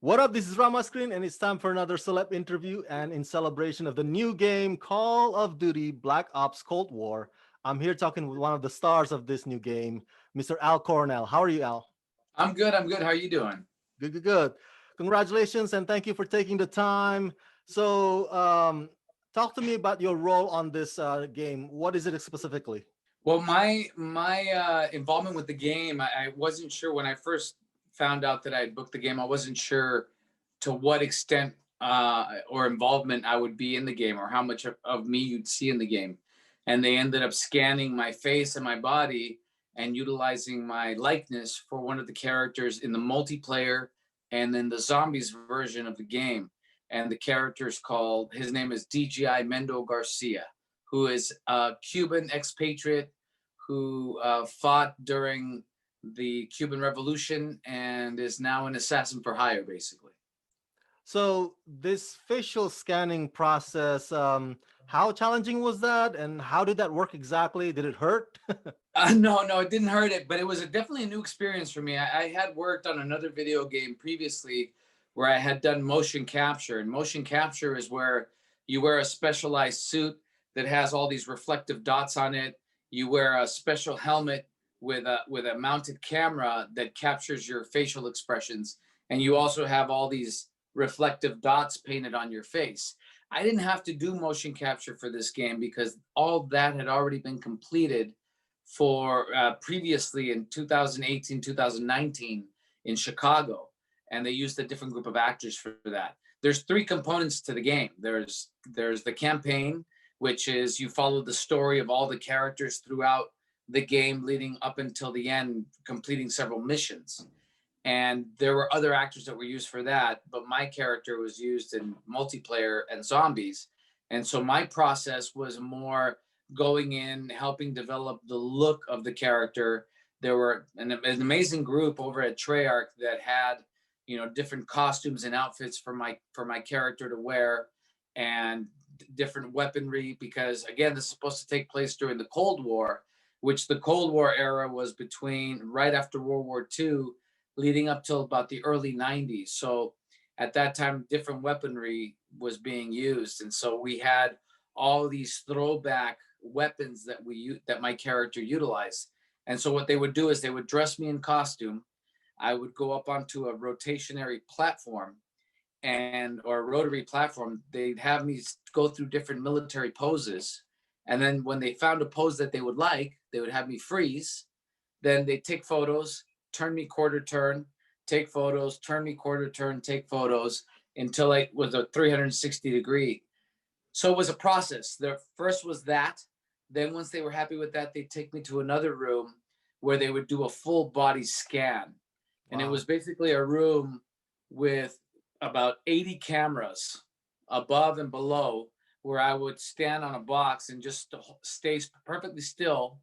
What up? This is Rama Screen, and it's time for another celeb interview. And in celebration of the new game, Call of Duty Black Ops Cold War, I'm here talking with one of the stars of this new game, Mr. Al Coronel. How are you, Al? I'm good. I'm good. How are you doing? Good, good, good. Congratulations, and thank you for taking the time. So, talk to me about your role on this game. What is it specifically? Well, my involvement with the game, I wasn't sure when I first found out that I had booked the game. I wasn't sure to what extent or involvement I would be in the game, or how much of me you'd see in the game. And they ended up scanning my face and my body and utilizing my likeness for one of the characters in the multiplayer and then the zombies version of the game. And the character's called, his name is DGI Mendo Garcia, who is a Cuban expatriate who fought during the Cuban Revolution and is now an assassin for hire, basically. So, this facial scanning process, how challenging was that, and how did that work exactly? Did it hurt? No, it didn't hurt it, but it was definitely a new experience for me. I had worked on another video game previously where I had done motion capture, and motion capture is where you wear a specialized suit that has all these reflective dots on it. You wear a special helmet with a mounted camera that captures your facial expressions, and you also have all these reflective dots painted on your face. I didn't have to do motion capture for this game because all that had already been completed for previously in 2018, 2019 in Chicago, and they used a different group of actors for that. There's three components to the game. There's the campaign, which is you follow the story of all the characters throughout the game leading up until the end, completing several missions. And there were other actors that were used for that, but my character was used in multiplayer and zombies. And so my process was more going in, helping develop the look of the character. There were an amazing group over at Treyarch that had, different costumes and outfits for my character to wear, and different weaponry, because again, this is supposed to take place during the Cold War, which the Cold War era was between right after World War II, leading up till about the early 90s. So at that time, different weaponry was being used. And so we had all these throwback weapons that my character utilized. And so what they would do is they would dress me in costume. I would go up onto a rotationary platform or a rotary platform. They'd have me go through different military poses. And then when they found a pose that they would like, they would have me freeze. Then they'd take photos, turn me quarter turn, take photos, turn me quarter turn, take photos, until it was a 360 degree. So it was a process. The first was that. Then once they were happy with that, they'd take me to another room where they would do a full body scan. And it was basically a room with about 80 cameras above and below, where I would stand on a box and just stay perfectly still.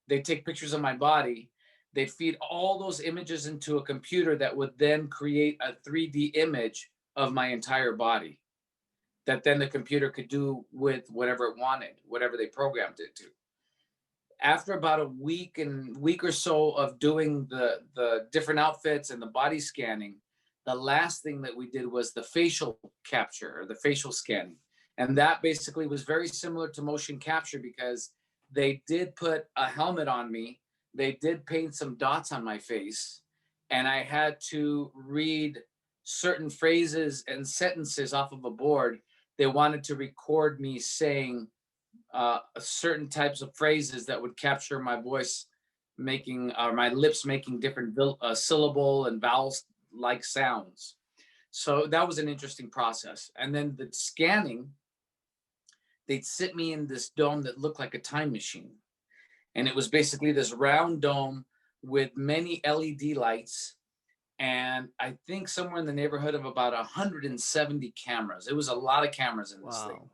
They'd take pictures of my body. They'd feed all those images into a computer that would then create a 3D image of my entire body, that then the computer could do with whatever it wanted, whatever they programmed it to. After about a week or so of doing the different outfits and the body scanning, the last thing that we did was the facial capture, or the facial scanning. And that basically was very similar to motion capture, because they did put a helmet on me. They did paint some dots on my face, and I had to read certain phrases and sentences off of a board. They wanted to record me saying certain types of phrases that would capture my voice making, or my lips making different syllable and vowels like sounds. So that was an interesting process. And then the scanning, they'd sit me in this dome that looked like a time machine. And it was basically this round dome with many LED lights. And I think somewhere in the neighborhood of about 170 cameras. It was a lot of cameras in this thing.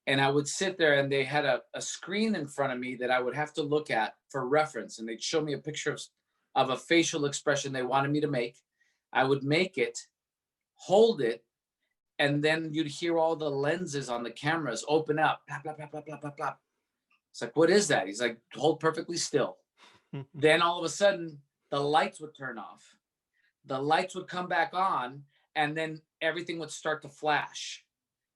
And I would sit there, and they had a screen in front of me that I would have to look at for reference. And they'd show me a picture of a facial expression they wanted me to make. I would make it, hold it, and then you'd hear all the lenses on the cameras open up. Blah, blah, blah, blah, blah, blah, blah. It's like, what is that? He's like, hold perfectly still. Then all of a sudden, the lights would turn off. the lights would come back on, and then everything would start to flash.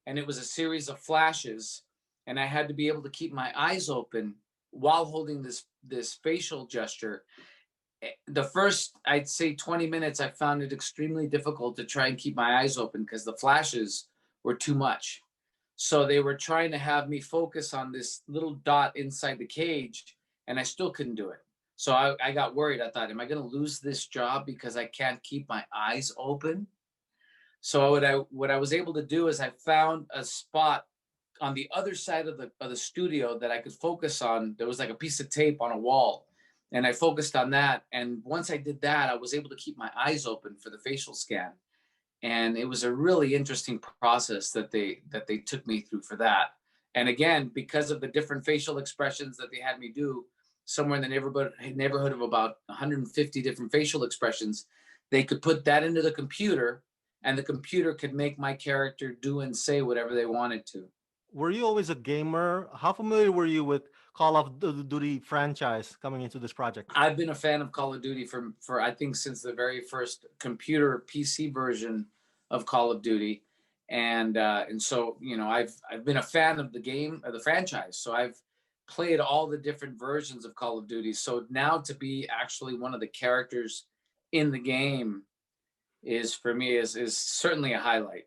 And it was a series of flashes, and I had to be able to keep my eyes open while holding this facial gesture. The first, I'd say, 20 minutes, I found it extremely difficult to try and keep my eyes open because the flashes were too much. So they were trying to have me focus on this little dot inside the cage, and I still couldn't do it. So I got worried. I thought, am I going to lose this job because I can't keep my eyes open? So what I was able to do is I found a spot on the other side of the studio that I could focus on. There was like a piece of tape on a wall, and I focused on that. And once I did that, I was able to keep my eyes open for the facial scan. And it was a really interesting process that they took me through for that. And again, because of the different facial expressions that they had me do, somewhere in the neighborhood of about 150 different facial expressions, they could put that into the computer, and the computer could make my character do and say whatever they wanted to. Were you always a gamer? How familiar were you with Call of Duty franchise coming into this project? I've been a fan of Call of Duty for I think since the very first computer PC version of Call of Duty, and so I've been a fan of the game, of the franchise. So I've played all the different versions of Call of Duty. So now to be actually one of the characters in the game is, for me, is certainly a highlight.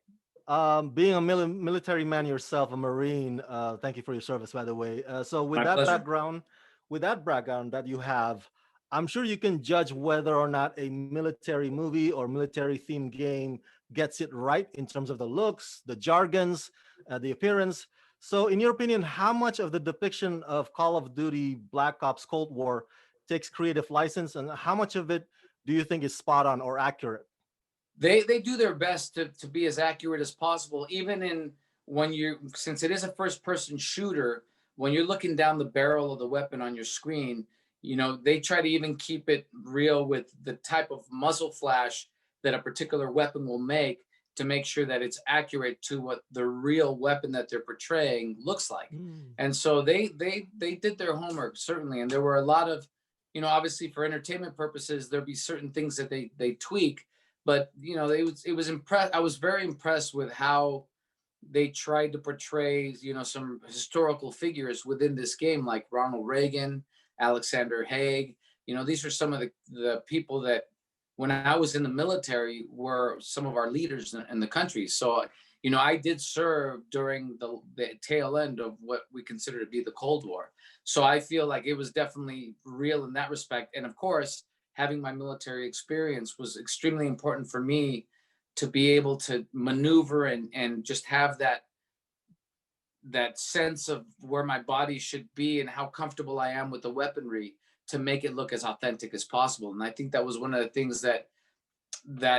Being a military man yourself, a Marine, thank you for your service, by the way. So My pleasure. with that background that you have, I'm sure you can judge whether or not a military movie or military themed game gets it right in terms of the looks, the jargons, the appearance. So, in your opinion, how much of the depiction of Call of Duty Black Ops Cold War takes creative license, and how much of it do you think is spot on or accurate? They do their best to be as accurate as possible, even in, when you, since it is a first person shooter, when you're looking down the barrel of the weapon on your screen, they try to even keep it real with the type of muzzle flash that a particular weapon will make sure that it's accurate to what the real weapon that they're portraying looks like. Mm. And so they did their homework, certainly, and there were a lot of, obviously for entertainment purposes, there'd be certain things that they tweak, but it was impressed. I was very impressed with how they tried to portray some historical figures within this game, like Ronald Reagan, Alexander Haig. These are some of the people that, when I was in the military, were some of our leaders in the country. So I did serve during the tail end of what we consider to be the Cold War. So I feel like it was definitely real in that respect. And of course, having my military experience was extremely important for me to be able to maneuver and just have that sense of where my body should be and how comfortable I am with the weaponry to make it look as authentic as possible. And I think that was one of the things that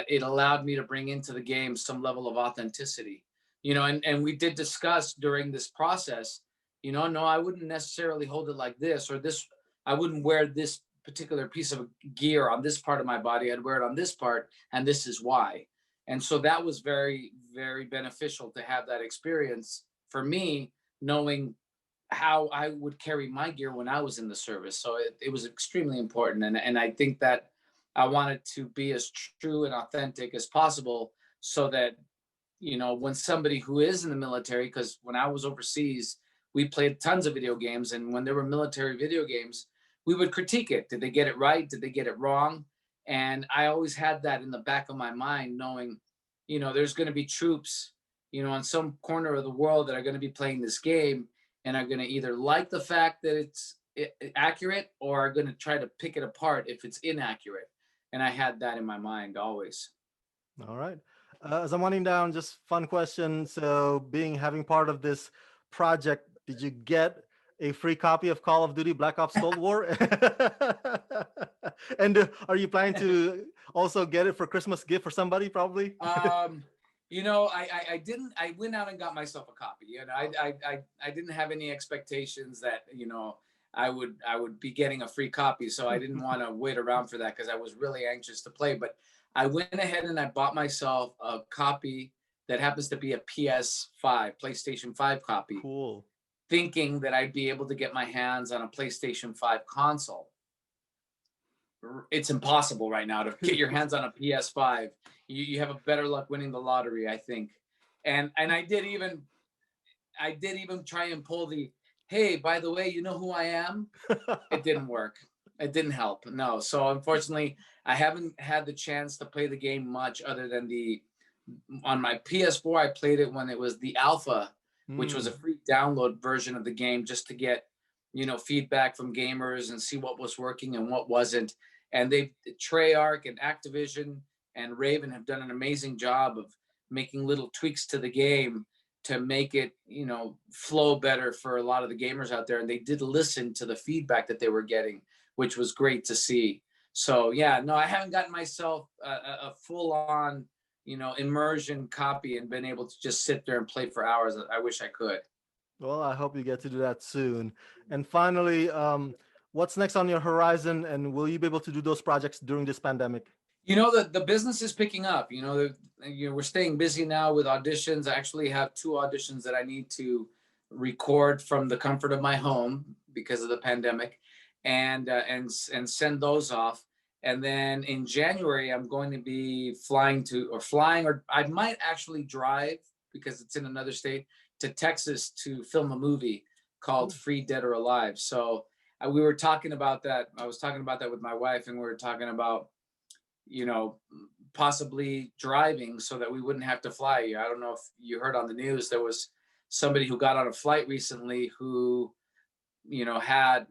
it allowed me to bring into the game, some level of authenticity. And we did discuss during this process, no, I wouldn't necessarily hold it like this, or this, I wouldn't wear this particular piece of gear on this part of my body. I'd wear it on this part, and this is why. And so that was very, very beneficial to have that experience for me, knowing how I would carry my gear when I was in the service. So it was extremely important. And I think that I wanted to be as true and authentic as possible, so that, when somebody who is in the military, because when I was overseas, we played tons of video games. And when there were military video games, we would critique it. Did they get it right? Did they get it wrong? And I always had that in the back of my mind, knowing, there's going to be troops, in some corner of the world that are going to be playing this game and are going to either like the fact that it's accurate, or are going to try to pick it apart if it's inaccurate. And I had that in my mind always. All right. As I'm winding down, just fun question. So, having part of this project, did you get a free copy of Call of Duty Black Ops Cold War? And are you planning to also get it for Christmas gift for somebody, probably? I didn't. I went out and got myself a copy. I didn't have any expectations that I would be getting a free copy, so I didn't want to wait around for that because I was really anxious to play. But I went ahead and I bought myself a copy that happens to be a PS5, PlayStation 5 copy, Cool. thinking that I'd be able to get my hands on a PlayStation 5 console. it's impossible right now to get your hands on a PS5. You have a better luck winning the lottery, I think. And I did even try and pull the, hey, by the way, you know who I am? It didn't work. It didn't help. No. So unfortunately, I haven't had the chance to play the game much other than the on my PS4. I played it when it was the alpha, which was a Mm. free download version of the game just to get, feedback from gamers and see what was working and what wasn't. And Treyarch and Activision and Raven have done an amazing job of making little tweaks to the game to make it, flow better for a lot of the gamers out there. And they did listen to the feedback that they were getting, which was great to see. So yeah, no, I haven't gotten myself a full on, immersion copy and been able to just sit there and play for hours. I wish I could. Well, I hope you get to do that soon. And finally, what's next on your horizon? And will you be able to do those projects during this pandemic? The business is picking up. We're staying busy now with auditions. I actually have 2 auditions that I need to record from the comfort of my home because of the pandemic, and send those off. And then in January, I'm going to be flying, or I might actually drive because it's in another state, to Texas to film a movie called Cool. Free Dead or Alive. So we were talking about that. I was talking about that with my wife, and we were talking about, you know, possibly driving so that we wouldn't have to fly. I don't know if you heard on the news, there was somebody who got on a flight recently who, had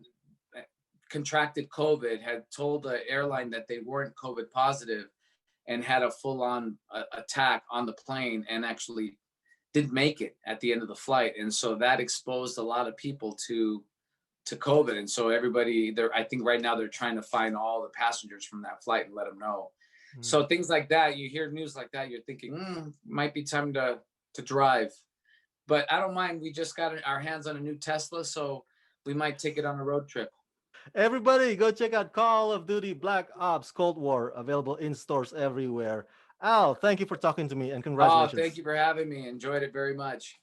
contracted COVID, had told the airline that they weren't COVID positive, and had a full on attack on the plane, and actually didn't make it at the end of the flight. And so that exposed a lot of people to COVID. And so everybody there, I think right now they're trying to find all the passengers from that flight and let them know. Mm. So things like that, you hear news like that, you're thinking, might be time to drive. But I don't mind. We just got our hands on a new Tesla, so we might take it on a road trip. Everybody, go check out Call of Duty Black Ops Cold War, available in stores everywhere. Al, thank you for talking to me and Oh, thank congratulations. you for having me. Enjoyed it very much.